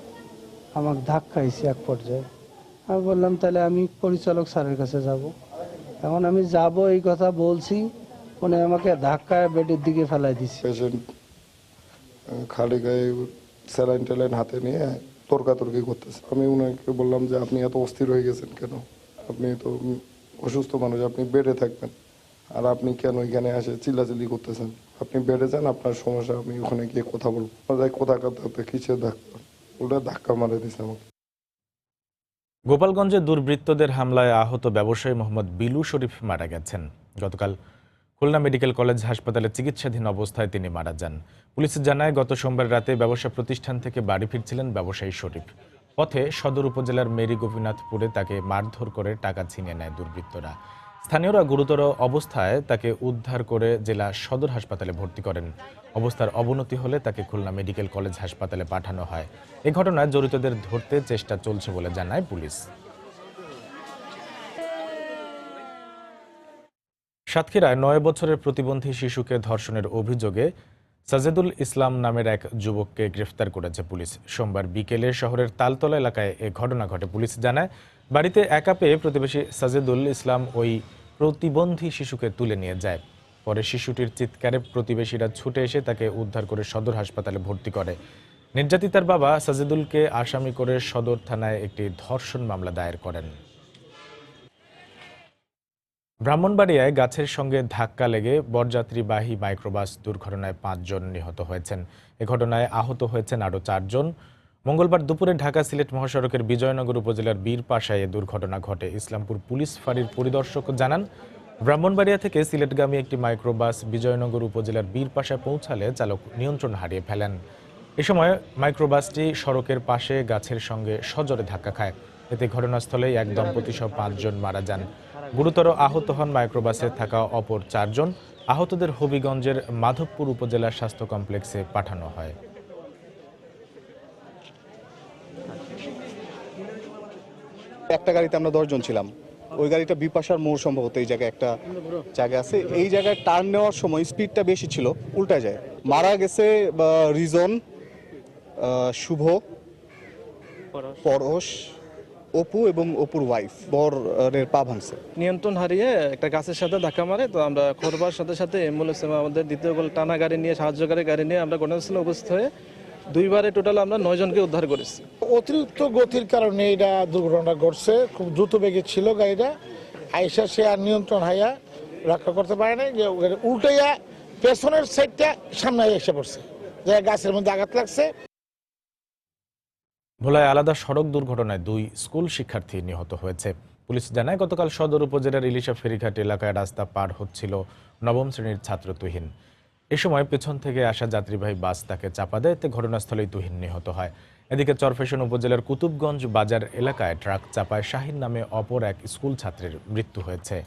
আমাকে ধাক্কাইছে এক পর্যায়ে। আমি বললাম তাহলে আমি পরিচালক স্যারের কাছে যাব। এখন আমি যাব এই কথা বলছি, উনি আমাকে ধাক্কায় বেডের দিকে ফেলাই দিচ্ছে। পেশেন্ট খালি গায়ে স্যালাইন ট্যালাইন হাতে নিয়ে তর্কাতর্কি করতেছে। আমি উনাকে বললাম যে আপনি এত অস্থির হয়ে গেছেন কেন? আপনি তো অসুস্থ মানুষ, আপনি বেডে থাকবেন, আর আপনি কেন এখানে এসে চিল্লাচিল্লি করতেছেন? আপনি বেডে যান, আপনার সমস্যা, আমি ওখানে গিয়ে কথা বলবো। কথা কাটাতে কিসের ধাক্কা, ওটা ধাক্কা মারে দিছে আমাকে। গোপালগঞ্জে দুর্বৃত্তদের হামলায় আহত ব্যবসায়ী মোহাম্মদ বিলু শরীফ মারা গেছেন। গতকাল খুলনা মেডিকেল কলেজ হাসপাতালে চিকিৎসাধীন অবস্থায় তিনি মারা যান। পুলিশ জানায়, গত সোমবার রাতে ব্যবসা প্রতিষ্ঠান থেকে বাড়ি ফিরছিলেন ব্যবসায়ী শরীফ। পথে সদর উপজেলার মেরি গোপীনাথপুরে তাকে মারধর করে টাকা ছিনিয়ে নেয় দুর্বৃত্তরা। স্থানীয়রা গুরুতর অবস্থায় তাকে উদ্ধার করে জেলা সদর হাসপাতালে ভর্তি করেন। অবস্থার অবনতি হলে তাকে খুলনা মেডিকেল কলেজ হাসপাতালে পাঠানো হয়। এই ঘটনায় জড়িতদের ধরতে চেষ্টা চলছে বলে জানায় পুলিশ। সাতক্ষীরায় 9 বছরের প্রতিবন্ধী শিশুকে ধর্ষণের অভিযোগে সাজেদুল ইসলাম নামের এক যুবককে গ্রেফতার করেছে পুলিশ। সোমবার বিকেলে শহরের তালতলা এলাকায় এ ঘটনা ঘটে। পুলিশ জানায়, বাড়িতে একা পেয়ে প্রতিবেশী সাজেদুল ইসলাম ওই প্রতিবন্ধী শিশুকে তুলে নিয়ে যায়। পরে শিশুটির চিৎকারে প্রতিবেশীরা ছুটে এসে তাকে উদ্ধার করে সদর হাসপাতালে ভর্তি করে। নির্যাতিতার বাবা সাজেদুলকে আসামি করে সদর থানায় একটি ধর্ষণ মামলা দায়ের করেন। ব্রাহ্মণবাড়িয়ায় গাছের সঙ্গে ধাক্কা লেগে বরযাত্রীবাহী মাইক্রোবাস দুর্ঘটনায় 5 জন নিহত হয়েছেন। এ ঘটনায় আহত হয়েছেন আরও 4 জন। মঙ্গলবার দুপুরে ঢাকা সিলেট মহাসড়কের বিজয়নগর উপজেলার বীরপাশায় এ দুর্ঘটনা ঘটে। ইসলামপুর পুলিশ ফাঁড়ির পরিদর্শক জানান, ব্রাহ্মণবাড়িয়া থেকে সিলেটগামী একটি মাইক্রোবাস বিজয়নগর উপজেলার বীরপাশায় পৌঁছালে চালক নিয়ন্ত্রণ হারিয়ে ফেলেন। এ সময় মাইক্রোবাসটি সড়কের পাশে গাছের সঙ্গে সজোরে ধাক্কা খায়। এতে ঘটনাস্থলেই এক দম্পতি সহ 5 জন মারা যান। গুরুতর আহত হন মাইক্রোবাসে থাকা অপর 4 জন। আহতদের হবিগঞ্জের মাধবপুর উপজেলা স্বাস্থ্য কমপ্লেক্সে পাঠানো হয়। একটা গাড়িতে আমরা 10 জন ছিলাম। ওই গাড়িটা বিপাশার মোড়, সম্ভবত এই জায়গায় একটা জায়গা আছে। এই জায়গায় টার্ন নেওয়ার সময় স্পিডটা বেশি ছিল, উল্টা যায়। মারা গেছে রিজন, শুভ, পরশ, অপু এবং অপুর ওয়াইফ। বরের পা ভাঙছে। নিয়ন্ত্রণ হারিয়ে একটা গাছের সাথে ধাক্কা মারে। তো আমরা করবার সাথে সাথে অ্যাম্বুলেন্স আমাদের দ্বিতীয় টানা গাড়ি নিয়ে, সাহায্যকারী গাড়ি নিয়ে আমরা ঘটনাস্থলে উপস্থিত হয়ে 2 বারে টোটাল আমরা 9 জনকে উদ্ধার করেছি। অতিরিক্ত গতির কারণে এটা দুর্ঘটনা ঘটছে। খুব দ্রুত বেগে ছিল গাড়িটা। আইসা সে আর নিয়ন্ত্রণ হাইয়া রক্ষা করতে পারে নাই, যে উল্টাইয়া পেছনের সাইডটা সামনে এসে পড়ছে, যে গাছের মধ্যে আঘাত লাগছে। ভোলায় আলাদা সড়ক দুর্ঘটনায় 2 স্কুল শিক্ষার্থী নিহত হয়েছে। পুলিশ জানায়, গতকাল সদর উপজেলার ইলিশা ফেরিঘাট এলাকায় রাস্তা পার হচ্ছিল 9ম শ্রেণীর ছাত্র তুহিন। এ সময় পেছন থেকে আসা যাত্রীবাহী বাস তাকে চাপা দেয়। এতে ঘটনাস্থলেই তুহিন নিহত হয়। এদিকে চরফ্যাশন উপজেলার কুতুবগঞ্জ বাজার এলাকায় ট্রাক চাপায় শাহিন নামে অপর এক স্কুল ছাত্রের মৃত্যু হয়েছে।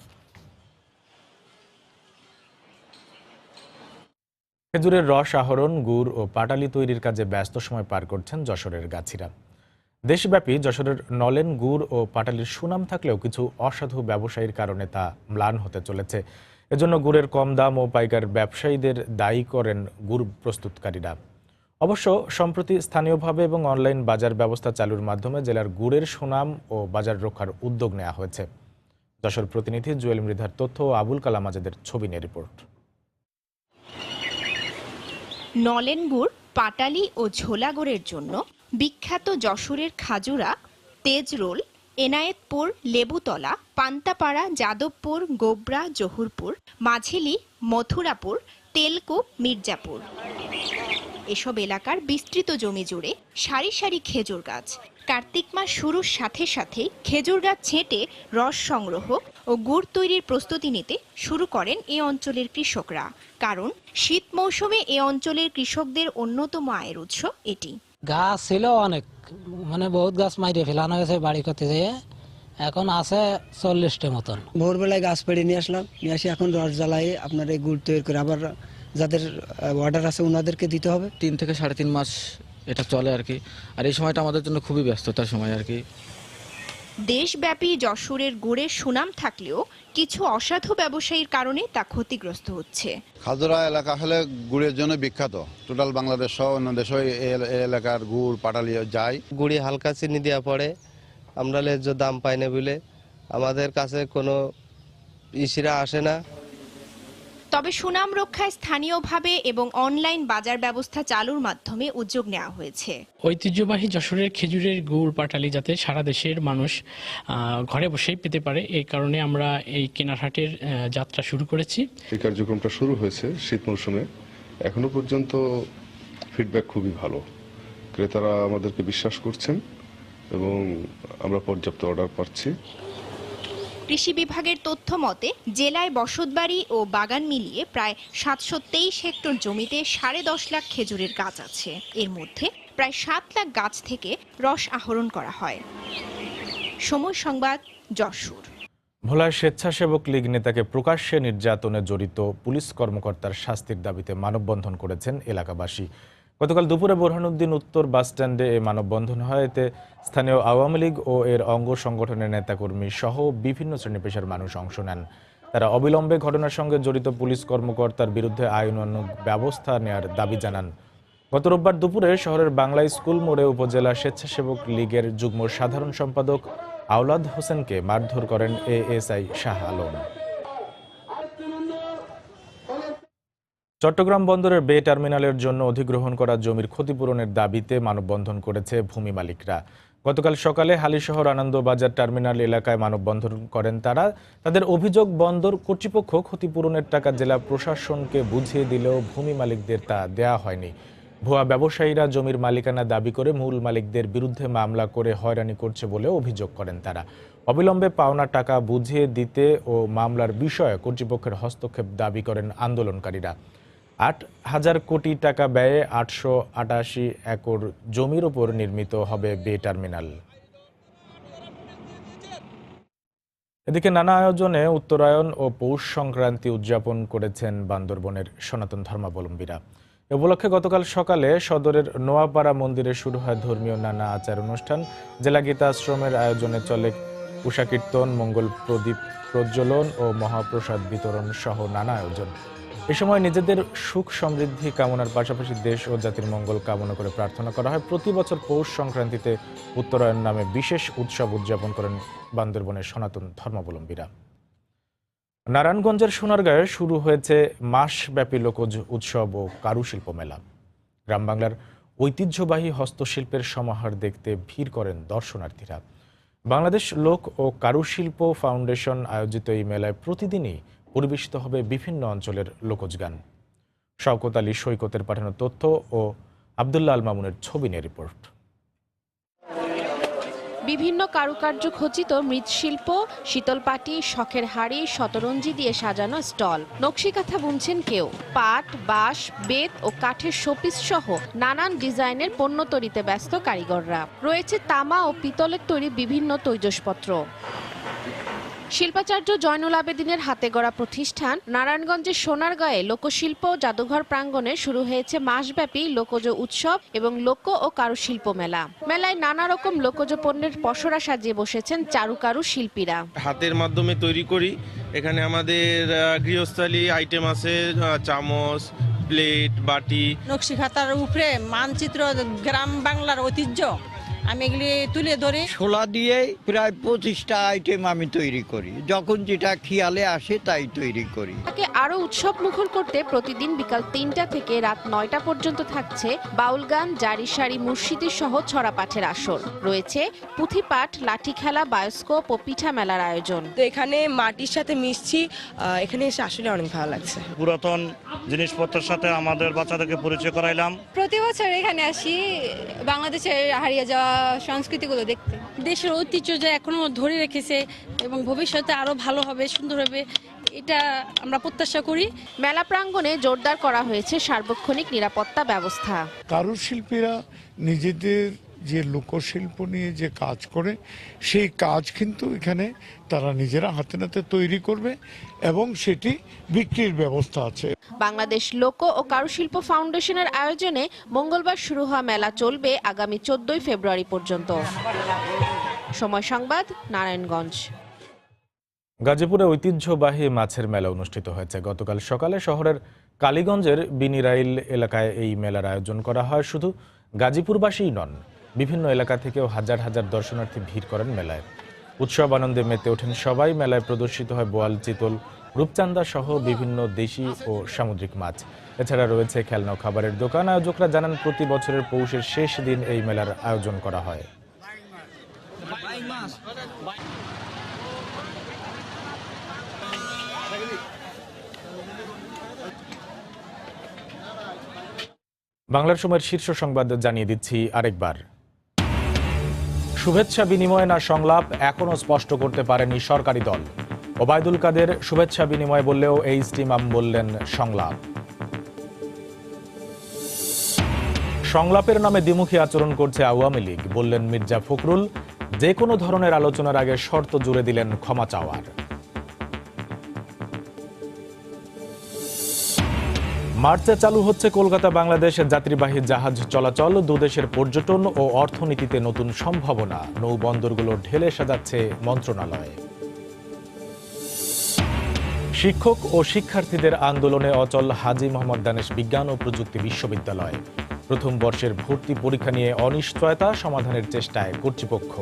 খেজুরের রস আহরণ, গুড় ও পাটালি তৈরির কাজে ব্যস্ত সময় পার করছেন যশোরের গাছিরা। দেশব্যাপী যশোরের নলেন গুড় ও পাটালির সুনাম থাকলেও কিছু অসাধু ব্যবসায়ীর কারণে তা ম্লান হতে চলেছে। এজন্য গুড়ের কম দাম ও পাইকার ব্যবসায়ীদের দায়ী করেন গুড় প্রস্তুতকারীরা। অবশ্য সম্প্রতি স্থানীয়ভাবে এবং অনলাইন বাজার ব্যবস্থা চালুর মাধ্যমে জেলার গুড়ের সুনাম ও বাজার রক্ষার উদ্যোগ নেওয়া হয়েছে। যশোর প্রতিনিধি জুয়েল মৃধার তথ্য ও আবুল কালাম আজাদের ছবি নিয়ে রিপোর্ট। নলেন গুড়, পাটালি ও ঝোলা গুড়ের জন্য বিখ্যাত যশোরের খাজুরা, তেজরোল, এনায়েতপুর, লেবুতলা, পান্তাপাড়া, যাদবপুর, গোবরা, জহুরপুর, মাঝিলি, মথুরাপুর, তেলকূপ, মির্জাপুর এসব এলাকার বিস্তৃত জমি জুড়ে সারি সারি খেজুর গাছ। কার্তিক মাস শুরুর সাথে সাথেই খেজুর গাছ ছেঁটে রস সংগ্রহ ও গুড় তৈরির প্রস্তুতি নিতে শুরু করেন এ অঞ্চলের কৃষকরা। কারণ শীত মৌসুমে এ অঞ্চলের কৃষকদের অন্যতম আয়ের উৎস এটি। গাছ ছিল অনেক, বহুত গাছ মাইরে ফেলানো হয়েছে বাড়ি করতে যেয়ে। এখন আছে 40টা মতন। ভোরবেলায় গাছ পেড়ে নিয়ে আসলাম, নিয়ে আসি এখন রস জ্বালাই আপনার এই গুড় তৈরি করে আবার যাদের অর্ডার আছে ওনাদেরকে দিতে হবে। 3 থেকে 3.5 মাস এটা চলে আর কি। আর এই সময়টা আমাদের জন্য খুবই ব্যস্ততার সময় আর কি। দেশব্যাপী যশোরের গুড়ের সুনাম থাকলেও কিছু অসাধু ব্যবসায়ীর কারণে তা ক্ষতিগ্রস্ত হচ্ছে। খাজুরা এলাকা হলে গুড়ের জন্য বিখ্যাত। টোটাল বাংলাদেশ সহ অন্য দেশে এলাকার গুড় পাটালি যায়। গুড়ি হালকা চিনি দেওয়া পড়ে, আমরা ন্যায্য দাম পাই না বলে আমাদের কাছে কোনো ইসিরা আসে না। তবে সুনাম রক্ষায় স্থানীয়ভাবে এবং অনলাইন বাজার ব্যবস্থা চালুর মাধ্যমে উদ্যোগ নেওয়া হয়েছে। ঐতিহ্যবাহী যশোরের খেজুরের গুড় পাটালি যাতে সারা দেশের মানুষ ঘরে বসেই পেতে পারে, এই কারণে আমরা এই কেনারহাটের যাত্রা শুরু করেছি। এই কার্যক্রমটা শুরু হয়েছে শীত মৌসুমে। এখনো পর্যন্ত ফিডব্যাক খুবই ভালো। ক্রেতারা আমাদেরকে বিশ্বাস করছেন এবং আমরা পর্যাপ্ত অর্ডার পাচ্ছি। কৃষি বিভাগের তথ্য মতে জেলায় বসতবাড়ি ও বাগান মিলিয়ে প্রায় 723 হেক্টর জমিতে 10.5 লাখ খেজুরের গাছ আছে। এর মধ্যে প্রায় 7 লাখ গাছ থেকে রস আহরণ করা হয়। সময় সংবাদ, যশোর। ভোলায় স্বেচ্ছাসেবক লীগ নেতাকে প্রকাশ্যে নির্যাতনে জড়িত পুলিশ কর্মকর্তার শাস্তির দাবিতে মানববন্ধন করেছেন এলাকাবাসী। গতকাল দুপুরে বোরহানুদ্দিন উত্তর বাসস্ট্যান্ডে এই মানববন্ধন হয়। এতে স্থানীয় আওয়ামী লীগ ও এর অঙ্গ সংগঠনের নেতাকর্মী সহ বিভিন্ন শ্রেণী পেশার মানুষ অংশ নেন। তারা অবিলম্বে ঘটনার সঙ্গে জড়িত পুলিশ কর্মকর্তার বিরুদ্ধে আইনানুগ ব্যবস্থা নেওয়ার দাবি জানান। গত রোববার দুপুরে শহরের বাংলা স্কুল মোড়ে উপজেলা স্বেচ্ছাসেবক লীগের যুগ্ম সাধারণ সম্পাদক আওলাদ হোসেনকে মারধর করেন এএসআই শাহ আলম। চট্টগ্রাম বন্দরের বে টার্মিনালের জন্য অধিগ্রহণ করা জমির ক্ষতিপূরণের দাবিতে মানববন্ধন করেছে ভূমি মালিকরা। গতকাল সকালে হালিশহর আনন্দবাজার টার্মিনাল এলাকায় মানববন্ধন করেন তারা। তাদের অভিযোগ, বন্দর কর্তৃপক্ষ ক্ষতিপূরণের টাকা জেলা প্রশাসনকে বুঝিয়ে দিলেও ভূমি মালিকদের তা দেয়া হয়নি। ভুয়া ব্যবসায়ীরা জমির মালিকানা দাবি করে মূল মালিকদের বিরুদ্ধে মামলা করে হয়রানি করছে বলে অভিযোগ করেন তারা। অবিলম্বে পাওনা টাকা বুঝিয়ে দিতে ও মামলার বিষয়ে কর্তৃপক্ষের হস্তক্ষেপ দাবি করেন আন্দোলনকারীরা। ৮,০০০ কোটি টাকা ব্যয়ে ৮৮৮ একর জমির উপর নির্মিত হবে বে টার্মিনাল। এদিকে নানা আয়োজনে উত্তরায়ণ ও পৌষ সংক্রান্তি উদযাপন করেছেন বান্দরবনের সনাতন ধর্মাবলম্বীরা। এ উপলক্ষে গতকাল সকালে সদরের নোয়াপাড়া মন্দিরে শুরু হয় ধর্মীয় নানা আচার অনুষ্ঠান। জেলা গীতাশ্রমের আয়োজনে চলে উষা কীর্তন, মঙ্গল প্রদীপ প্রজ্বলন ও মহাপ্রসাদ বিতরণ সহ নানা আয়োজন। এ সময় নিজেদের সুখ সমৃদ্ধি কামনার পাশাপাশি দেশ ও জাতির মঙ্গল কামনা করে প্রার্থনা করা হয়। প্রতি বছর পৌষ সংক্রান্তিতে উত্তরায়ণ নামে বিশেষ উৎসব উদযাপন করেন বান্দরবনের সনাতন ধর্মাবলম্বীরা। নারায়ণগঞ্জের সোনারগাঁয়ে শুরু হয়েছে মাসব্যাপী লোকজ উৎসব ও কারুশিল্প মেলা। গ্রাম বাংলার ঐতিহ্যবাহী হস্তশিল্পের সমাহার দেখতে ভিড় করেন দর্শনার্থীরা। বাংলাদেশ লোক ও কারুশিল্প ফাউন্ডেশন আয়োজিত এই মেলায় প্রতিদিনই পরিবেশিত হবে বিভিন্ন অঞ্চলের লোকজ গান। শওকত আলী সৈকতের পাঠানো তথ্য ও আব্দুল্লাহ আল মামুনের ছবি নিয়ে রিপোর্ট। বিভিন্ন কারুকার্য খচিত মৃৎশিল্প, শীতলপাটি, শখের হাড়ি, শতরঞ্জি দিয়ে সাজানো স্টল। নকশিকাঁথা বুনছেন কেউ। পাট, বাঁশ, বেত ও কাঠের শোপিস সহ নানান ডিজাইনের পণ্য তৈরিতে ব্যস্ত কারিগররা। রয়েছে তামা ও পিতলের তৈরি বিভিন্ন তৈজসপত্র। শিল্পাচার্য জয়নুল আবেদিনের হাতে গড়া প্রতিষ্ঠান নারায়ণগঞ্জের সোনারগাঁয়ে লোকশিল্প জাদুঘর প্রাঙ্গণে শুরু হয়েছে মাসব্যাপী লোকজ উৎসব এবং লোক ও কারুশিল্প মেলা। মেলায় নানা রকম লোকজ পণ্যের পসরা সাজিয়ে বসেছেন চারুকারু শিল্পীরা। হাতের মাধ্যমে তৈরি করি। এখানে আমাদের গৃহস্থালী আইটেম আছে, চামচ, প্লেট, বাটি। নকশিকাঁথার উপরে মানচিত্র, গ্রাম বাংলার ঐতিহ্য আমি এগুলি তুলে ধরি। শোলা দিয়ে প্রায় 25টা আইটেম আমি তৈরি করি, যখন যেটা খেয়ালে আসে তাই তৈরি করি। তাকে আরো উৎসব মুখর করতে প্রতিদিন বিকাল ৩টা থেকে রাত ৯টা পর্যন্ত থাকছে বাউল গান, জারি সারি, মুর্শিদি সহ ছড়া পাঠের আসর। রয়েছে পুঁথিপাঠ, লাঠি খেলা, বায়োস্কোপ ও পিঠা মেলার আয়োজন। তো এখানে মাটির সাথে মিশছি, এখানে এসে আসলে অনেক ভালো লাগছে। পুরাতন জিনিসপত্রের সাথে আমাদের বাচ্চাদেরকে পরিচয় করাইলাম। প্রতি বছর এখানে আসি বাংলাদেশের হারিয়ে যাওয়া সংস্কৃতিগুলো দেখতে। দেশের ঐতিহ্য যে এখনো ধরে রেখেছে এবং ভবিষ্যতে আরো ভালো হবে, সুন্দর হবে, এটা আমরা প্রত্যাশা করি। মেলা প্রাঙ্গণে জোরদার করা হয়েছে সার্বক্ষণিক নিরাপত্তা ব্যবস্থা। কারুশিল্পীরা নিজেদের যে লোকশিল্প নিয়ে যে কাজ করে সেই কাজ কিন্তু এখানে তারা নিজেরা হাতে নাতে তৈরি করবে এবং সেটি বিক্রির ব্যবস্থা আছে। বাংলাদেশ লোক ও কারুশিল্প ফাউন্ডেশনের আয়োজনে মঙ্গলবার শুরু হওয়া মেলা চলবে আগামী 14 ফেব্রুয়ারি পর্যন্ত। সময় সংবাদ, নারায়ণগঞ্জ। গাজীপুরে ঐতিহ্যবাহী মাছের মেলা অনুষ্ঠিত হয়েছে। গতকাল সকালে শহরের কালীগঞ্জের বিনিরাইল এলাকায় এই মেলার আয়োজন করা হয়। শুধু গাজীপুরবাসীই নন, বিভিন্ন এলাকা থেকেও হাজার হাজার দর্শনার্থী ভিড় করেন মেলায়। উৎসব আনন্দে মেতে ওঠেন সবাই। মেলায় প্রদর্শিত হয় বোয়াল, চিতল, রূপচান্দা সহ বিভিন্ন দেশি ও সামুদ্রিক মাছ। এছাড়া রয়েছে খেলনা ও খাবারের দোকান। আয়োজকরা জানান, প্রতি বছরের পৌষের শেষ দিন এই মেলার আয়োজন করা হয়। বাংলার সময়ের শীর্ষ সংবাদ জানিয়ে দিচ্ছি আরেকবার। শুভেচ্ছা বিনিময় না সংলাপ এখনো স্পষ্ট করতে পারেনি সরকারি দল। ওবায়দুল কাদের শুভেচ্ছা বিনিময় বললেও এইচটি ইমাম বললেন সংলাপ। সংলাপের নামে দ্বিমুখী আচরণ করছে আওয়ামী লীগ, বললেন মির্জা ফখরুল। যে কোনো ধরনের আলোচনার আগে শর্ত জুড়ে দিলেন ক্ষমা চাওয়ার। মার্চে চালু হচ্ছে কলকাতা বাংলাদেশ যাত্রীবাহী জাহাজ চলাচল। দুদেশের পর্যটন ও অর্থনীতিতে নতুন সম্ভাবনা। নৌবন্দরগুলো ঢেলে সাজাচ্ছে মন্ত্রণালয়। শিক্ষক ও শিক্ষার্থীদের আন্দোলনে অচল হাজী মোহাম্মদ দানেশ বিজ্ঞান ও প্রযুক্তি বিশ্ববিদ্যালয়। প্রথম বর্ষের ভর্তি পরীক্ষা নিয়ে অনিশ্চয়তা সমাধানের চেষ্টায় কর্তৃপক্ষ।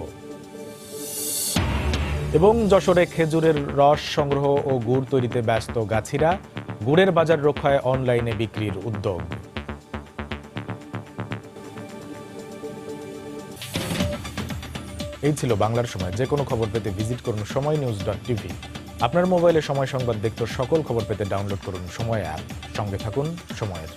এবং যশোরে খেজুরের রস সংগ্রহ ও গুড় তৈরিতে ব্যস্ত গাছিরা, গুড়ের বাজার রক্ষায় অনলাইনে বিক্রির উদ্যোগ। এই ছিল বাংলার সময়। যে কোনো খবর পেতে ভিজিট করুন সময়নিউজ.টিভি। আপনার মোবাইলে সময় সংবাদ দেখতে সকল খবর পেতে ডাউনলোড করুন সময় অ্যাপ। সঙ্গে থাকুন সময়ের।